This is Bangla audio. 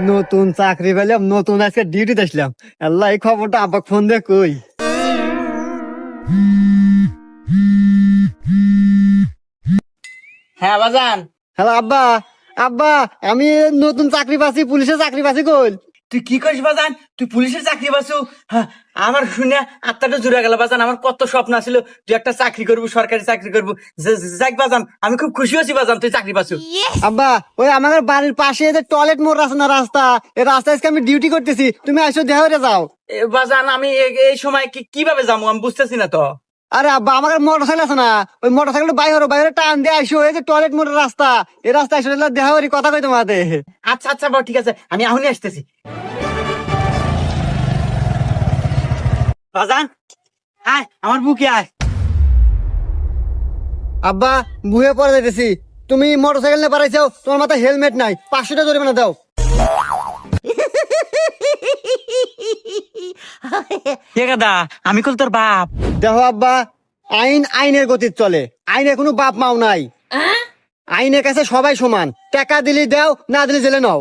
নতুন চাকরি পেলাম, নতুন আজকে ডিউটিতে আসলাম। আল্লাহ, এই খবরটা আব্বা ফোন দিয়ে কই। হ্যাঁ বাজান। হ্যালো আব্বা। আব্বা, আমি নতুন চাকরি পাচ্ছি, পুলিশের চাকরি পাচ্ছি। কই? তুই কি করিস বাজান? তুই পুলিশের চাকরি পাচ্ছু? হ্যাঁ, আমার শুনে আত্মাটা জুড়ে গেল বাজান। আমার কত স্বপ্ন ছিল তুই একটা চাকরি করবি, সরকারি চাকরি করবি। যাক বাজান, আমি খুব খুশি হয়েছি বাজান তুই চাকরি পাচ্ছু। আব্বা, ওই আমাদের বাড়ির পাশে যে টয়লেট মোড় আছে না, রাস্তা, এই রাস্তায় আজকে আমি ডিউটি করতেছি। তুমি আসো, দেখা হয়ে যাও। বাজান আমি এই সময় কিভাবে যাবো আমি বুঝতেছি না তো। আরে আব্বা, আমাদের মোটর সাইকেল আছে না, ওই মোটর সাইকেল বাইরে বাইরে টান দিয়ে আসো। এই যে টয়লেট মোড়ের রাস্তা, এই রাস্তায় আসো, দেখা করি, কথা কই তোমাদের। আচ্ছা আচ্ছা বাবা, ঠিক আছে, আমি এখনই আসতেছি। বাজান আয়, আমার বুকে আয়। আব্বা, বুয়ে পড়ে যাইতেছি। তুমি মোটর সাইকেল নিয়ে পারাইছো, তোমার মাথায় হেলমেট নাই, 500 টাকা জরিমানা দাও। দাদা, আমি কল তোর বাপ। দেখো আব্বা, আইন আইনের গতির চলে, আইনের কোনো বাপ মাও নাই। আইনের কাছে সবাই সমান, টাকা দিলি দাও, না দিলি জেলে নাও।